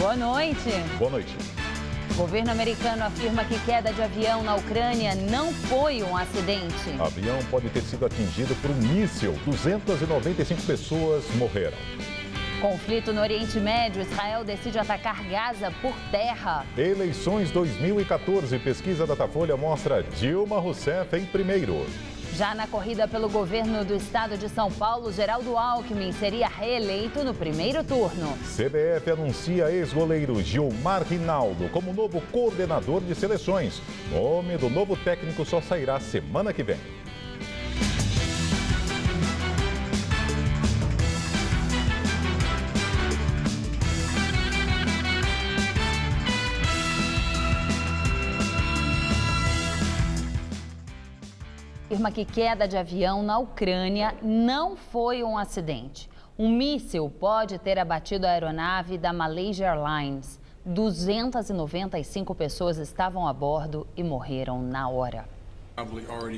Boa noite. Boa noite. O governo americano afirma que queda de avião na Ucrânia não foi um acidente. O avião pode ter sido atingido por um míssil. 295 pessoas morreram. Conflito no Oriente Médio. Israel decide atacar Gaza por terra. Eleições 2014. Pesquisa Datafolha mostra Dilma Rousseff em primeiro. Já na corrida pelo governo do estado de São Paulo, Geraldo Alckmin seria reeleito no primeiro turno. CBF anuncia ex-goleiro Gilmar Rinaldo como novo coordenador de seleções. O nome do novo técnico só sairá semana que vem. Afirma que queda de avião na Ucrânia não foi um acidente. Um míssil pode ter abatido a aeronave da Malaysia Airlines. 295 pessoas estavam a bordo e morreram na hora.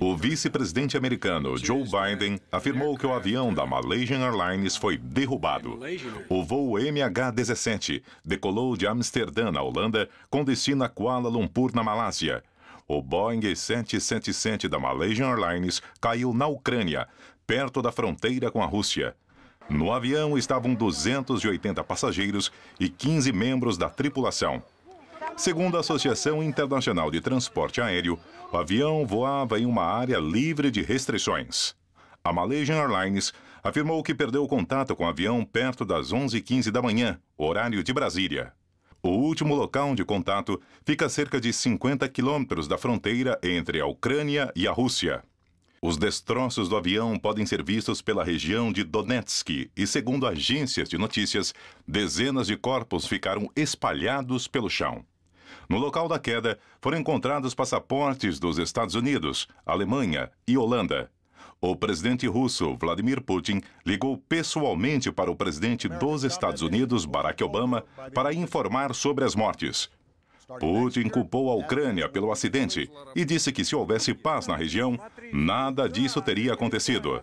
O vice-presidente americano Joe Biden afirmou que o avião da Malaysia Airlines foi derrubado. O voo MH17 decolou de Amsterdã, na Holanda, com destino a Kuala Lumpur, na Malásia. O Boeing 777 da Malaysia Airlines caiu na Ucrânia, perto da fronteira com a Rússia. No avião estavam 280 passageiros e 15 membros da tripulação. Segundo a Associação Internacional de Transporte Aéreo, o avião voava em uma área livre de restrições. A Malaysia Airlines afirmou que perdeu contato com o avião perto das 11h15 da manhã, horário de Brasília. O último local de contato fica a cerca de 50 quilômetros da fronteira entre a Ucrânia e a Rússia. Os destroços do avião podem ser vistos pela região de Donetsk e, segundo agências de notícias, dezenas de corpos ficaram espalhados pelo chão. No local da queda, foram encontrados passaportes dos Estados Unidos, Alemanha e Holanda. O presidente russo, Vladimir Putin, ligou pessoalmente para o presidente dos Estados Unidos, Barack Obama, para informar sobre as mortes. Putin culpou a Ucrânia pelo acidente e disse que se houvesse paz na região, nada disso teria acontecido.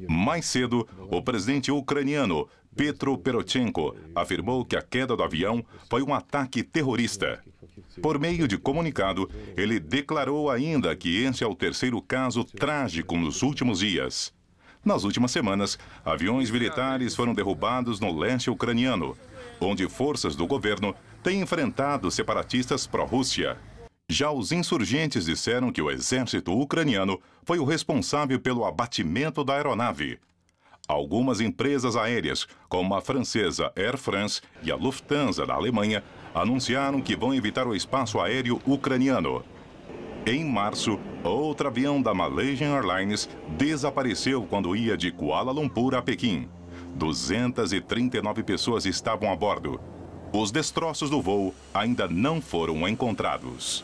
Mais cedo, o presidente ucraniano, Petro Poroshenko, afirmou que a queda do avião foi um ataque terrorista. Por meio de comunicado, ele declarou ainda que esse é o terceiro caso trágico nos últimos dias. Nas últimas semanas, aviões militares foram derrubados no leste ucraniano, onde forças do governo têm enfrentado separatistas pró-Rússia. Já os insurgentes disseram que o exército ucraniano foi o responsável pelo abatimento da aeronave. Algumas empresas aéreas, como a francesa Air France e a Lufthansa da Alemanha, anunciaram que vão evitar o espaço aéreo ucraniano. Em março, outro avião da Malaysia Airlines desapareceu quando ia de Kuala Lumpur a Pequim. 239 pessoas estavam a bordo. Os destroços do voo ainda não foram encontrados.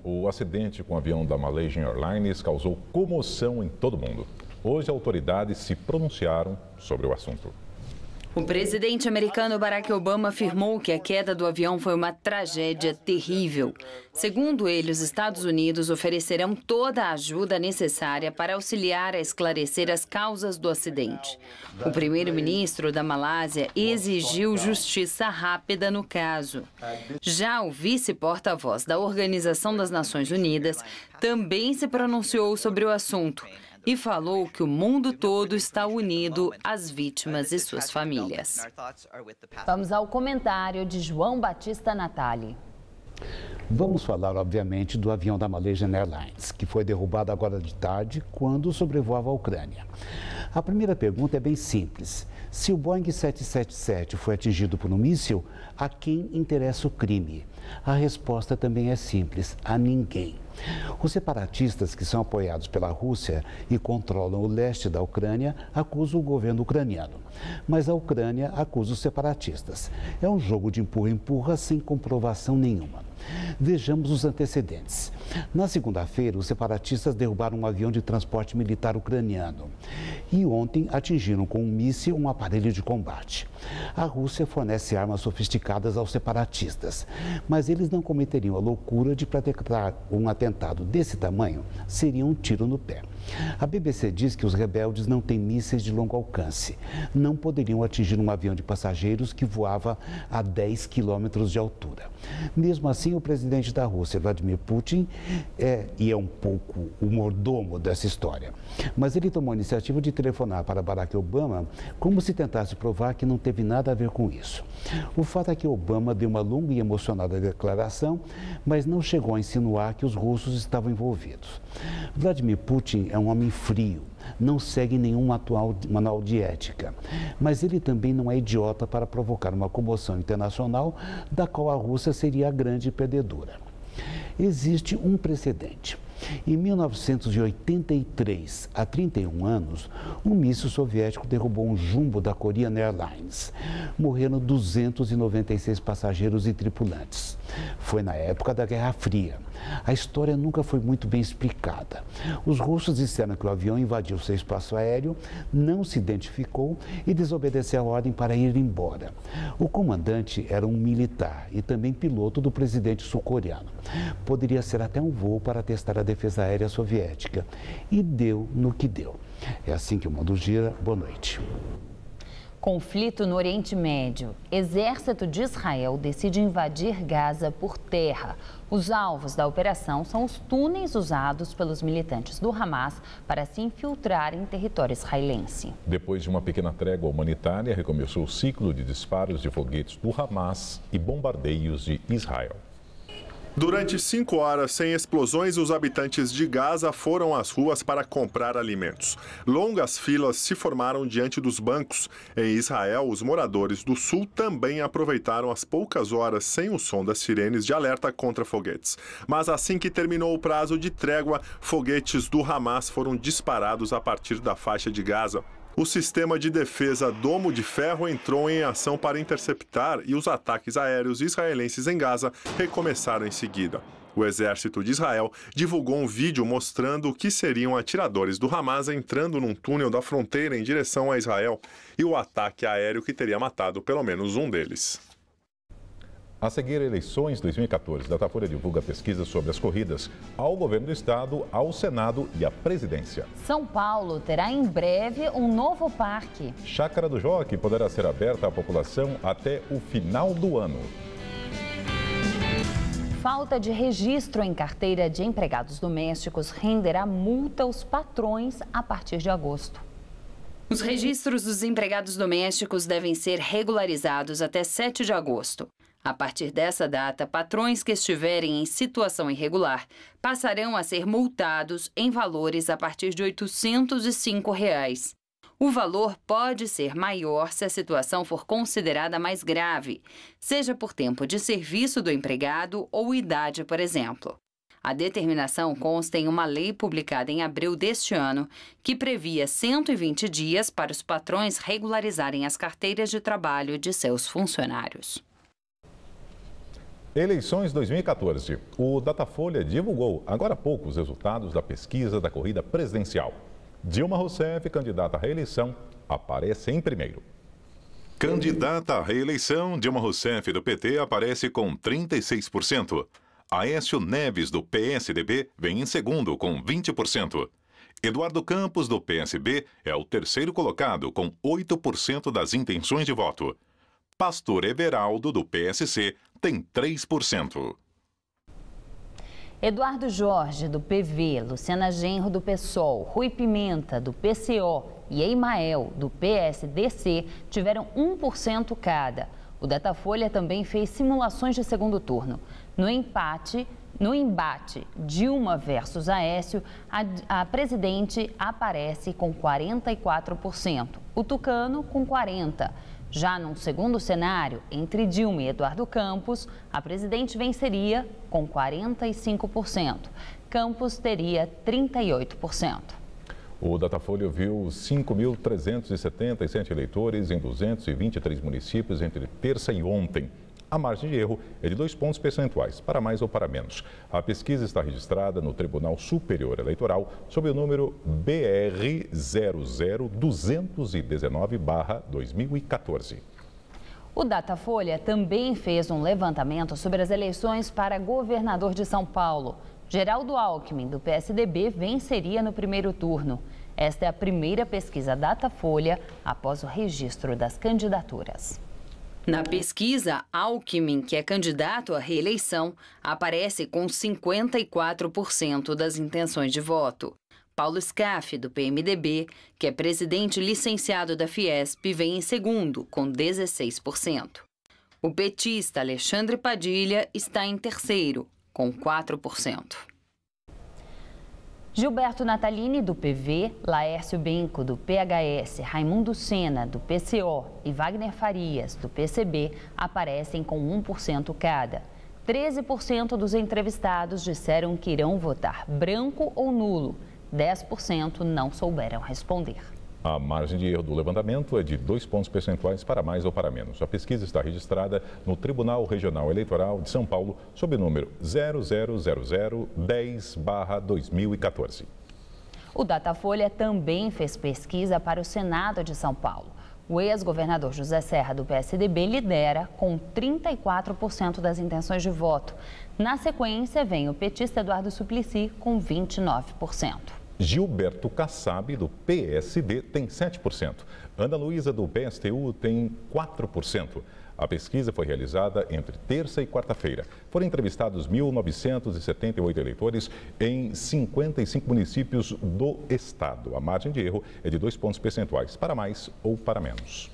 O acidente com o avião da Malaysia Airlines causou comoção em todo o mundo. Hoje, autoridades se pronunciaram sobre o assunto. O presidente americano Barack Obama afirmou que a queda do avião foi uma tragédia terrível. Segundo ele, os Estados Unidos oferecerão toda a ajuda necessária para auxiliar a esclarecer as causas do acidente. O primeiro-ministro da Malásia exigiu justiça rápida no caso. Já o vice-porta-voz da Organização das Nações Unidas também se pronunciou sobre o assunto e falou que o mundo todo está unido às vítimas e suas famílias. Vamos ao comentário de João Batista Natali. Vamos falar, obviamente, do avião da Malaysia Airlines, que foi derrubado agora de tarde quando sobrevoava a Ucrânia. A primeira pergunta é bem simples. Se o Boeing 777 foi atingido por um míssil, a quem interessa o crime? A resposta também é simples: a ninguém. Os separatistas, que são apoiados pela Rússia e controlam o leste da Ucrânia, acusam o governo ucraniano. Mas a Ucrânia acusa os separatistas. É um jogo de empurra-empurra sem comprovação nenhuma. Vejamos os antecedentes. Na segunda-feira, os separatistas derrubaram um avião de transporte militar ucraniano e ontem atingiram com um míssil um aparelho de combate. A Rússia fornece armas sofisticadas aos separatistas, mas eles não cometeriam a loucura de praticar um atentado atentado desse tamanho seria um tiro no pé. A BBC diz que os rebeldes não têm mísseis de longo alcance. Não poderiam atingir um avião de passageiros que voava a 10 quilômetros de altura. Mesmo assim, o presidente da Rússia, Vladimir Putin, é um pouco o mordomo dessa história. Mas ele tomou a iniciativa de telefonar para Barack Obama como se tentasse provar que não teve nada a ver com isso. O fato é que Obama deu uma longa e emocionada declaração, mas não chegou a insinuar que os russos estavam envolvidos. Vladimir Putin é um homem frio, não segue nenhum atual manual de ética, mas ele também não é idiota para provocar uma comoção internacional da qual a Rússia seria a grande perdedora. Existe um precedente. Em 1983, há 31 anos, um míssil soviético derrubou um jumbo da Korean Airlines. Morreram 296 passageiros e tripulantes. Foi na época da Guerra Fria. A história nunca foi muito bem explicada. Os russos disseram que o avião invadiu seu espaço aéreo, não se identificou e desobedeceu a ordem para ir embora. O comandante era um militar e também piloto do presidente sul-coreano. Poderia ser até um voo para testar a defesa aérea soviética. E deu no que deu. É assim que o mundo gira. Boa noite. Conflito no Oriente Médio. Exército de Israel decide invadir Gaza por terra. Os alvos da operação são os túneis usados pelos militantes do Hamas para se infiltrar em território israelense. Depois de uma pequena trégua humanitária, recomeçou o ciclo de disparos de foguetes do Hamas e bombardeios de Israel. Durante 5 horas sem explosões, os habitantes de Gaza foram às ruas para comprar alimentos. Longas filas se formaram diante dos bancos. Em Israel, os moradores do sul também aproveitaram as poucas horas sem o som das sirenes de alerta contra foguetes. Mas assim que terminou o prazo de trégua, foguetes do Hamas foram disparados a partir da faixa de Gaza. O sistema de defesa Domo de Ferro entrou em ação para interceptar e os ataques aéreos israelenses em Gaza recomeçaram em seguida. O exército de Israel divulgou um vídeo mostrando o que seriam atiradores do Hamas entrando num túnel da fronteira em direção a Israel e o ataque aéreo que teria matado pelo menos um deles. A seguir, eleições 2014, Datafolha divulga pesquisas sobre as corridas ao governo do estado, ao Senado e à presidência. São Paulo terá em breve um novo parque. Chácara do Jockey poderá ser aberta à população até o final do ano. Falta de registro em carteira de empregados domésticos renderá multa aos patrões a partir de agosto. Os registros dos empregados domésticos devem ser regularizados até 7 de agosto. A partir dessa data, patrões que estiverem em situação irregular passarão a ser multados em valores a partir de R$ 805. O valor pode ser maior se a situação for considerada mais grave, seja por tempo de serviço do empregado ou idade, por exemplo. A determinação consta em uma lei publicada em abril deste ano, que previa 120 dias para os patrões regularizarem as carteiras de trabalho de seus funcionários. Eleições 2014. O Datafolha divulgou agora há pouco os resultados da pesquisa da corrida presidencial. Dilma Rousseff, candidata à reeleição, aparece em primeiro. Candidata à reeleição, Dilma Rousseff do PT aparece com 36%. Aécio Neves do PSDB vem em segundo com 20%. Eduardo Campos do PSB é o terceiro colocado com 8% das intenções de voto. Pastor Everaldo do PSC tem 3%. Eduardo Jorge, do PV, Luciana Genro, do PSOL, Rui Pimenta, do PCO e Eimael, do PSDC, tiveram 1% cada. O Datafolha também fez simulações de segundo turno. No embate Dilma versus Aécio, a presidente aparece com 44%, o Tucano com 40%. Já num segundo cenário, entre Dilma e Eduardo Campos, a presidente venceria com 45%. Campos teria 38%. O Datafolha ouviu 5.377 eleitores em 223 municípios entre terça e ontem. A margem de erro é de 2 pontos percentuais, para mais ou para menos. A pesquisa está registrada no Tribunal Superior Eleitoral sob o número BR 00219/2014. O Datafolha também fez um levantamento sobre as eleições para governador de São Paulo. Geraldo Alckmin, do PSDB, venceria no primeiro turno. Esta é a primeira pesquisa Datafolha após o registro das candidaturas. Na pesquisa, Alckmin, que é candidato à reeleição, aparece com 54% das intenções de voto. Paulo Scaff, do PMDB, que é presidente licenciado da Fiesp, vem em segundo, com 16%. O petista Alexandre Padilha está em terceiro, com 4%. Gilberto Natalini, do PV, Laércio Benco, do PHS, Raimundo Sena, do PCO e Wagner Farias, do PCB, aparecem com 1% cada. 13% dos entrevistados disseram que irão votar branco ou nulo. 10% não souberam responder. A margem de erro do levantamento é de 2 pontos percentuais para mais ou para menos. A pesquisa está registrada no Tribunal Regional Eleitoral de São Paulo, sob o número 000010/2014. O Datafolha também fez pesquisa para o Senado de São Paulo. O ex-governador José Serra, do PSDB, lidera com 34% das intenções de voto. Na sequência, vem o petista Eduardo Suplicy, com 29%. Gilberto Kassab, do PSD, tem 7%. Ana Luísa, do PSTU, tem 4%. A pesquisa foi realizada entre terça e quarta-feira. Foram entrevistados 1.978 eleitores em 55 municípios do estado. A margem de erro é de 2 pontos percentuais, para mais ou para menos.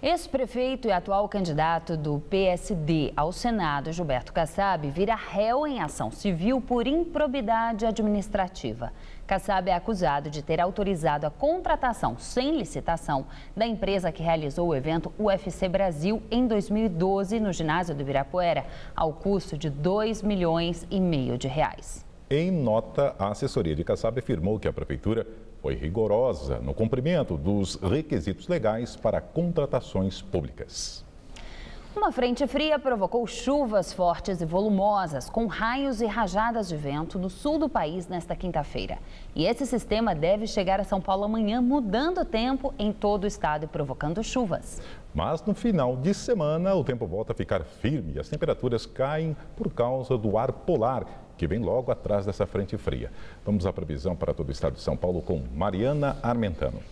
Ex-prefeito e atual candidato do PSD ao Senado, Gilberto Kassab, vira réu em ação civil por improbidade administrativa. Kassab é acusado de ter autorizado a contratação sem licitação da empresa que realizou o evento UFC Brasil em 2012 no ginásio do Ibirapuera, ao custo de R$2,5 milhões. Em nota, a assessoria de Kassab afirmou que a prefeitura foi rigorosa no cumprimento dos requisitos legais para contratações públicas. Uma frente fria provocou chuvas fortes e volumosas, com raios e rajadas de vento no sul do país nesta quinta-feira. E esse sistema deve chegar a São Paulo amanhã, mudando o tempo em todo o estado e provocando chuvas. Mas no final de semana, o tempo volta a ficar firme e as temperaturas caem por causa do ar polar, que vem logo atrás dessa frente fria. Vamos à previsão para todo o estado de São Paulo com Mariana Armentano.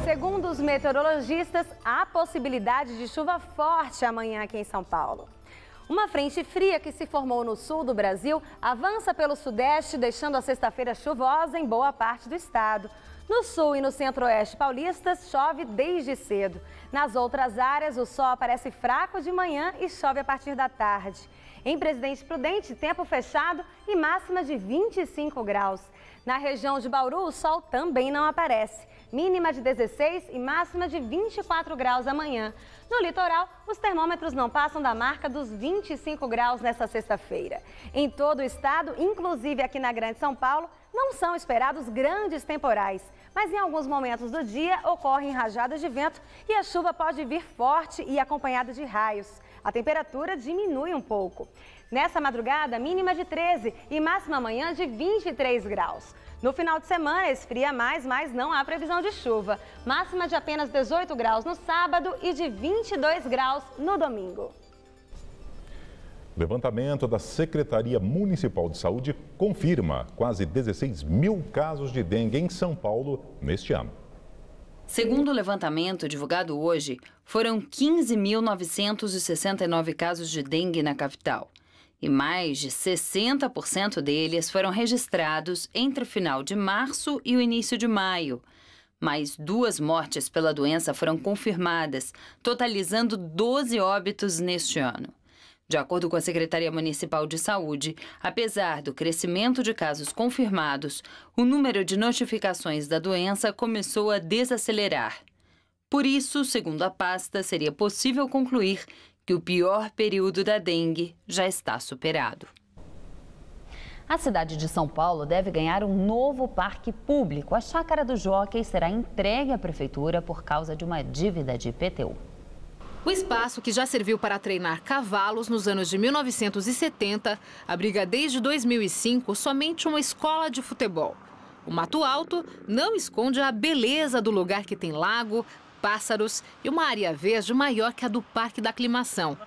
Segundo os meteorologistas, há possibilidade de chuva forte amanhã aqui em São Paulo. Uma frente fria que se formou no sul do Brasil avança pelo sudeste, deixando a sexta-feira chuvosa em boa parte do estado. No sul e no centro-oeste paulistas, chove desde cedo. Nas outras áreas, o sol aparece fraco de manhã e chove a partir da tarde. Em Presidente Prudente, tempo fechado e máxima de 25 graus. Na região de Bauru, o sol também não aparece. Mínima de 16 e máxima de 24 graus amanhã. No litoral, os termômetros não passam da marca dos 25 graus nesta sexta-feira. Em todo o estado, inclusive aqui na Grande São Paulo, não são esperados grandes temporais. Mas em alguns momentos do dia ocorrem rajadas de vento e a chuva pode vir forte e acompanhada de raios. A temperatura diminui um pouco. Nessa madrugada, mínima de 13 e máxima amanhã de 23 graus. No final de semana, esfria mais, mas não há previsão de chuva. Máxima de apenas 18 graus no sábado e de 22 graus no domingo. Levantamento da Secretaria Municipal de Saúde confirma quase 16 mil casos de dengue em São Paulo neste ano. Segundo o levantamento divulgado hoje, foram 15.969 casos de dengue na capital. E mais de 60% deles foram registrados entre o final de março e o início de maio. Mais 2 mortes pela doença foram confirmadas, totalizando 12 óbitos neste ano. De acordo com a Secretaria Municipal de Saúde, apesar do crescimento de casos confirmados, o número de notificações da doença começou a desacelerar. Por isso, segundo a pasta, seria possível concluir que o pior período da dengue já está superado. A cidade de São Paulo deve ganhar um novo parque público. A Chácara do Jockey será entregue à prefeitura por causa de uma dívida de IPTU. O espaço, que já serviu para treinar cavalos nos anos de 1970, abriga desde 2005 somente uma escola de futebol. O Mato Alto não esconde a beleza do lugar, que tem lago, pássaros e uma área verde maior que a do Parque da Aclimação.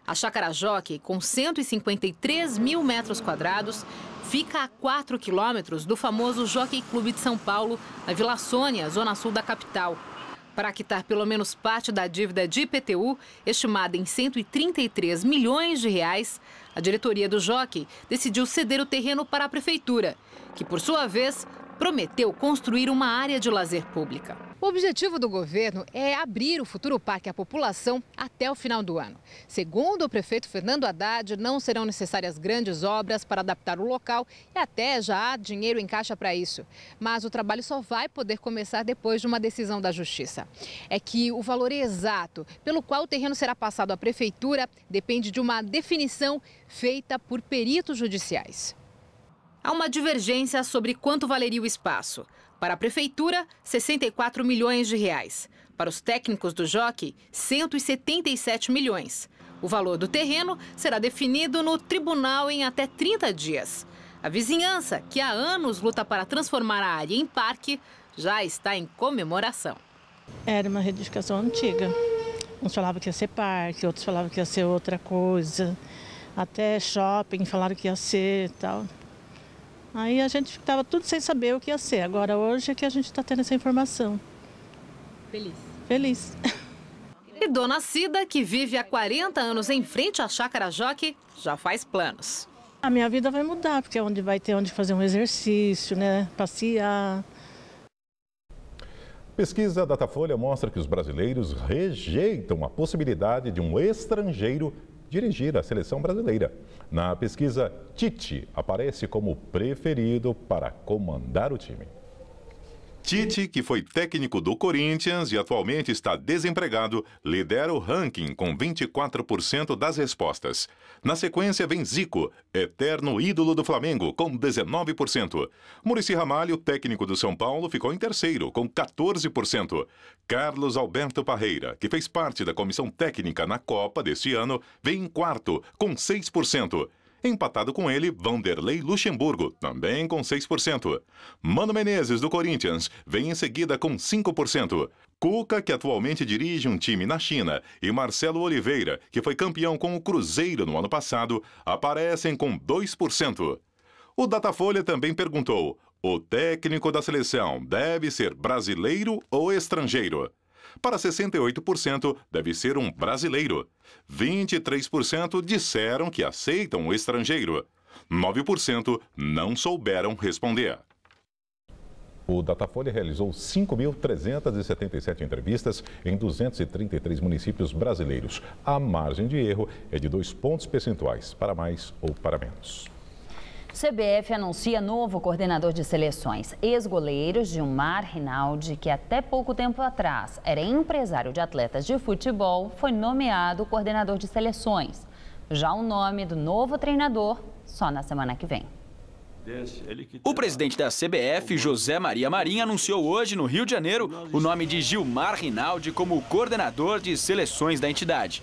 A Chácara Jockey, com 153 mil metros quadrados, fica a 4 quilômetros do famoso Jockey Clube de São Paulo, na Vila Sônia, zona sul da capital. Para quitar pelo menos parte da dívida de IPTU, estimada em 133 milhões de reais, a diretoria do Jockey decidiu ceder o terreno para a prefeitura, que, por sua vez, prometeu construir uma área de lazer pública. O objetivo do governo é abrir o futuro parque à população até o final do ano. Segundo o prefeito Fernando Haddad, não serão necessárias grandes obras para adaptar o local e até já há dinheiro em caixa para isso. Mas o trabalho só vai poder começar depois de uma decisão da Justiça. É que o valor exato pelo qual o terreno será passado à prefeitura depende de uma definição feita por peritos judiciais. Há uma divergência sobre quanto valeria o espaço. Para a prefeitura, 64 milhões de reais. Para os técnicos do Jockey, 177 milhões. O valor do terreno será definido no tribunal em até 30 dias. A vizinhança, que há anos luta para transformar a área em parque, já está em comemoração. Era uma reedificação antiga. Uns falavam que ia ser parque, outros falavam que ia ser outra coisa. Até shopping falaram que ia ser e tal. Aí a gente estava tudo sem saber o que ia ser. Agora hoje é que a gente está tendo essa informação. Feliz. Feliz. E Dona Cida, que vive há 40 anos em frente à Chácara Jockey, já faz planos. A minha vida vai mudar, porque é onde vai ter onde fazer um exercício, né? Passear. Pesquisa Datafolha mostra que os brasileiros rejeitam a possibilidade de um estrangeiro dirigir a seleção brasileira. Na pesquisa, Tite aparece como preferido para comandar o time. Tite, que foi técnico do Corinthians e atualmente está desempregado, lidera o ranking com 24% das respostas. Na sequência vem Zico, eterno ídolo do Flamengo, com 19%. Muricy Ramalho, técnico do São Paulo, ficou em terceiro, com 14%. Carlos Alberto Parreira, que fez parte da comissão técnica na Copa deste ano, vem em quarto, com 6%. Empatado com ele, Vanderlei Luxemburgo, também com 6%. Mano Menezes, do Corinthians, vem em seguida com 5%. Cuca, que atualmente dirige um time na China, e Marcelo Oliveira, que foi campeão com o Cruzeiro no ano passado, aparecem com 2%. O Datafolha também perguntou: o técnico da seleção deve ser brasileiro ou estrangeiro? Para 68%, deve ser um brasileiro. 23% disseram que aceitam o estrangeiro. 9% não souberam responder. O Datafolha realizou 5.377 entrevistas em 233 municípios brasileiros. A margem de erro é de 2 pontos percentuais, para mais ou para menos. CBF anuncia novo coordenador de seleções. Ex-goleiro Gilmar Rinaldi, que até pouco tempo atrás era empresário de atletas de futebol, foi nomeado coordenador de seleções. Já o nome do novo treinador, só na semana que vem. O presidente da CBF, José Maria Marinho, anunciou hoje, no Rio de Janeiro, o nome de Gilmar Rinaldi como coordenador de seleções da entidade.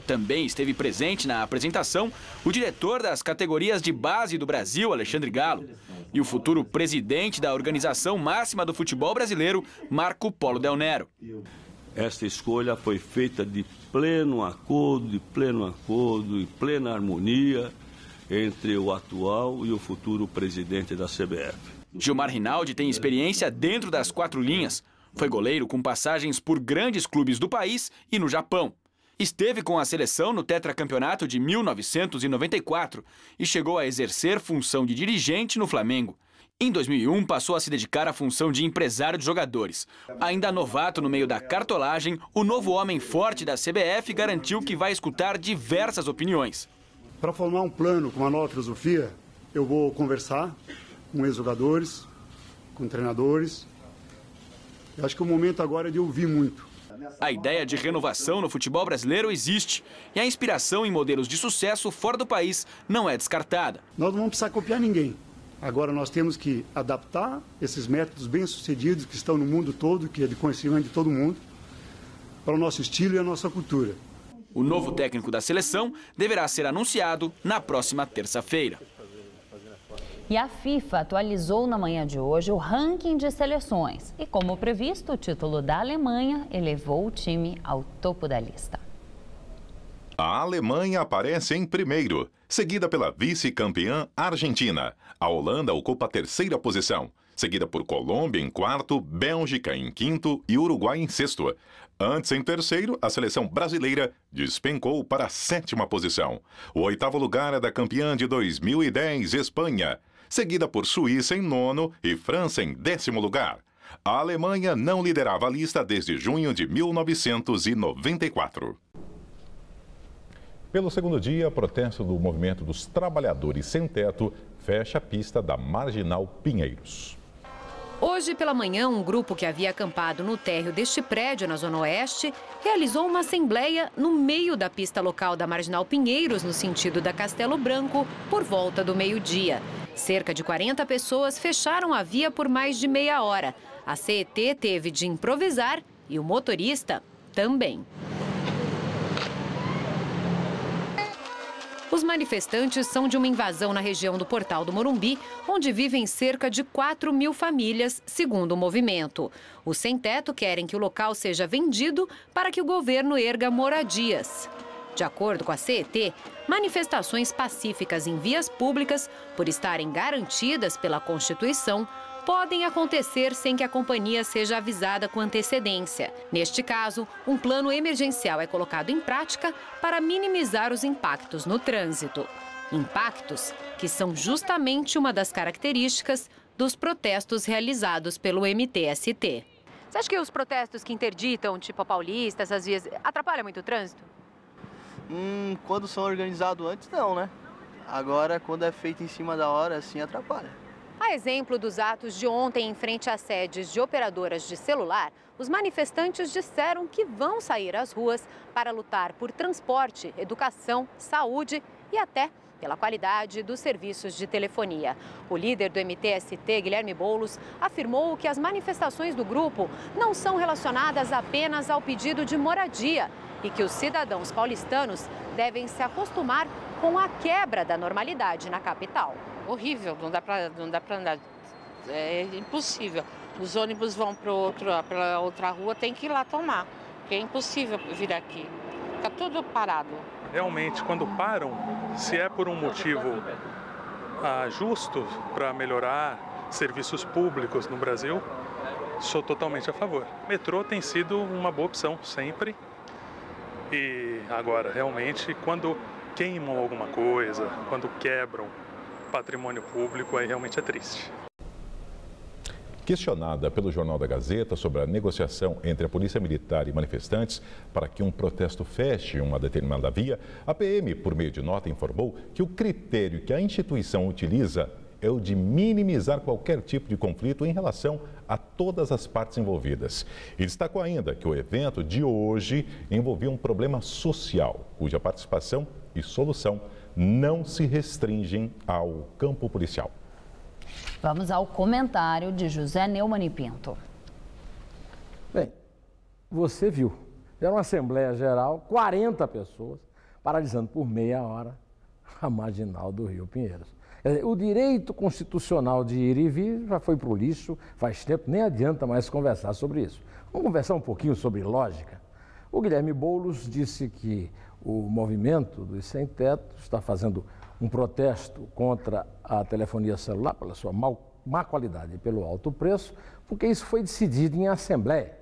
Também esteve presente na apresentação o diretor das categorias de base do Brasil, Alexandre Galo, e o futuro presidente da organização máxima do futebol brasileiro, Marco Polo Del Nero. Esta escolha foi feita de pleno acordo e plena harmonia entre o atual e o futuro presidente da CBF. Gilmar Rinaldi tem experiência dentro das 4 linhas. Foi goleiro com passagens por grandes clubes do país e no Japão. Esteve com a seleção no tetracampeonato de 1994 e chegou a exercer função de dirigente no Flamengo. Em 2001, passou a se dedicar à função de empresário de jogadores. Ainda novato no meio da cartolagem, o novo homem forte da CBF garantiu que vai escutar diversas opiniões. Para formar um plano com uma nova filosofia, eu vou conversar com ex-jogadores, com treinadores. Eu acho que o momento agora é de ouvir muito. A ideia de renovação no futebol brasileiro existe e a inspiração em modelos de sucesso fora do país não é descartada. Nós não vamos precisar copiar ninguém. Agora nós temos que adaptar esses métodos bem-sucedidos que estão no mundo todo, que é de conhecimento de todo mundo, para o nosso estilo e a nossa cultura. O novo técnico da seleção deverá ser anunciado na próxima terça-feira. E a FIFA atualizou na manhã de hoje o ranking de seleções. E, como previsto, o título da Alemanha elevou o time ao topo da lista. A Alemanha aparece em primeiro, seguida pela vice-campeã Argentina. A Holanda ocupa a terceira posição, seguida por Colômbia em quarto, Bélgica em quinto e Uruguai em sexto. Antes, em terceiro, a seleção brasileira despencou para a sétima posição. O oitavo lugar é da campeã de 2010, Espanha, seguida por Suíça em nono e França em 10º lugar. A Alemanha não liderava a lista desde junho de 1994. Pelo segundo dia, protesto do movimento dos trabalhadores sem teto fecha a pista da Marginal Pinheiros. Hoje pela manhã, um grupo que havia acampado no térreo deste prédio, na Zona Oeste, realizou uma assembleia no meio da pista local da Marginal Pinheiros, no sentido da Castelo Branco, por volta do meio-dia. Cerca de 40 pessoas fecharam a via por mais de meia hora. A CET teve de improvisar e o motorista também. Os manifestantes são de uma invasão na região do Portal do Morumbi, onde vivem cerca de 4.000 famílias, segundo o movimento. Os sem-teto querem que o local seja vendido para que o governo erga moradias. De acordo com a CET, manifestações pacíficas em vias públicas, por estarem garantidas pela Constituição, podem acontecer sem que a companhia seja avisada com antecedência. Neste caso, um plano emergencial é colocado em prática para minimizar os impactos no trânsito. Impactos que são justamente uma das características dos protestos realizados pelo MTST. Você acha que os protestos que interditam, tipo a Paulista, essas vias, atrapalham muito o trânsito? Quando são organizados antes, não, né? Agora, quando é feito em cima da hora, assim, atrapalha. A exemplo dos atos de ontem em frente às sedes de operadoras de celular, os manifestantes disseram que vão sair às ruas para lutar por transporte, educação, saúde e até pela qualidade dos serviços de telefonia. O líder do MTST, Guilherme Boulos, afirmou que as manifestações do grupo não são relacionadas apenas ao pedido de moradia e que os cidadãos paulistanos devem se acostumar com a quebra da normalidade na capital. Horrível, não dá para andar, é impossível. Os ônibus vão para outra rua, tem que ir lá tomar, porque é impossível vir aqui, fica tudo parado. Realmente, quando param, se é por um motivo justo para melhorar serviços públicos no Brasil, sou totalmente a favor. O metrô tem sido uma boa opção, sempre. E agora, realmente, quando queimam alguma coisa, quando quebram patrimônio público, aí realmente é triste. Questionada pelo Jornal da Gazeta sobre a negociação entre a Polícia Militar e manifestantes para que um protesto feche uma determinada via, a PM, por meio de nota, informou que o critério que a instituição utiliza é o de minimizar qualquer tipo de conflito em relação a todas as partes envolvidas. E destacou ainda que o evento de hoje envolvia um problema social, cuja participação e solução não se restringem ao campo policial. Vamos ao comentário de José Neumann e Pinto. Bem, você viu, era uma Assembleia Geral, 40 pessoas, paralisando por meia hora a Marginal do Rio Pinheiros. O direito constitucional de ir e vir já foi para o lixo faz tempo, nem adianta mais conversar sobre isso. Vamos conversar um pouquinho sobre lógica. O Guilherme Boulos disse que o movimento dos sem-teto está fazendo um protesto contra a telefonia celular pela sua má qualidade e pelo alto preço, porque isso foi decidido em assembleia.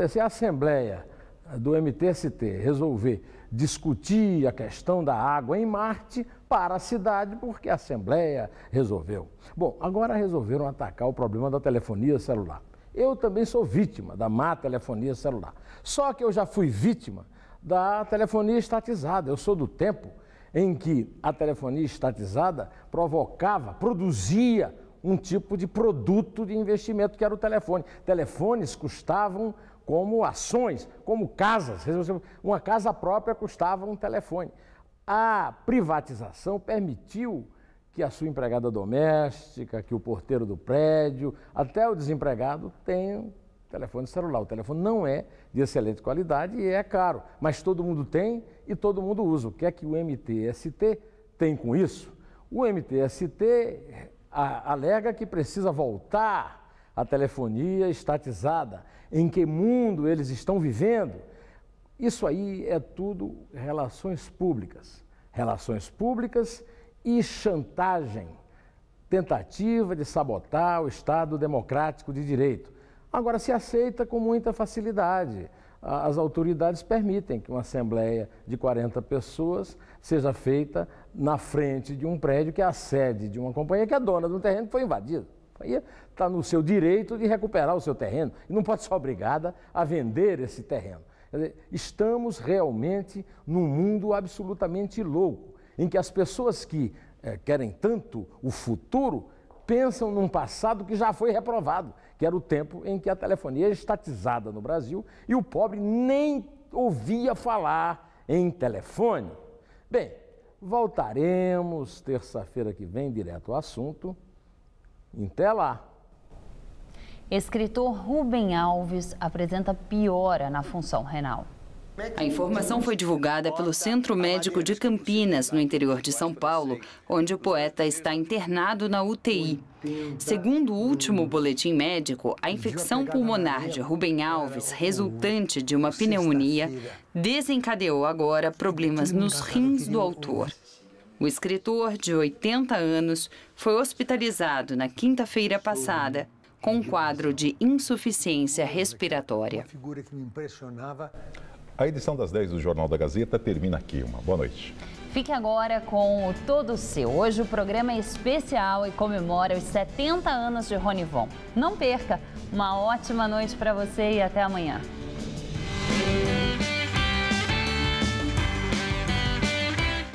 Se a assembleia do MTST resolver discutir a questão da água em Marte para a cidade, porque a Assembleia resolveu. Bom, agora resolveram atacar o problema da telefonia celular. Eu também sou vítima da má telefonia celular. Só que eu já fui vítima da telefonia estatizada. Eu sou do tempo em que a telefonia estatizada produzia um tipo de produto de investimento que era o telefone. Telefones custavam como ações, como casas. Uma casa própria custava um telefone. A privatização permitiu que a sua empregada doméstica, que o porteiro do prédio, até o desempregado tenham telefone celular. O telefone não é de excelente qualidade e é caro, mas todo mundo tem e todo mundo usa. O que é que o MTST tem com isso? O MTST alega que precisa voltar à telefonia estatizada. Em que mundo eles estão vivendo? Isso aí é tudo relações públicas. Relações públicas e chantagem, tentativa de sabotar o Estado democrático de direito. Agora, se aceita com muita facilidade. As autoridades permitem que uma assembleia de 40 pessoas seja feita na frente de um prédio que é a sede de uma companhia que é dona do terreno que foi invadido. A companhia está no seu direito de recuperar o seu terreno e não pode ser obrigada a vender esse terreno. Quer dizer, estamos realmente num mundo absolutamente louco, em que as pessoas que querem tanto o futuro pensam num passado que já foi reprovado, que era o tempo em que a telefonia era estatizada no Brasil e o pobre nem ouvia falar em telefone. Bem, voltaremos terça-feira que vem direto ao assunto. Até lá. Escritor Rubem Alves apresenta piora na função renal. A informação foi divulgada pelo Centro Médico de Campinas, no interior de São Paulo, onde o poeta está internado na UTI. Segundo o último boletim médico, a infecção pulmonar de Rubem Alves, resultante de uma pneumonia, desencadeou agora problemas nos rins do autor. O escritor, de 80 anos, foi hospitalizado na quinta-feira passada com um quadro de insuficiência respiratória. A edição das 10 do Jornal da Gazeta termina aqui. Uma boa noite. Fique agora com o Todo Seu. Hoje o programa é especial e comemora os 70 anos de Ronivon. Não perca! Uma ótima noite para você e até amanhã.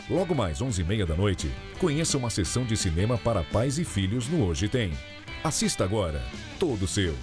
Logo mais 11h30 da noite, conheça uma sessão de cinema para pais e filhos no Hoje Tem. Assista agora Todo Seu.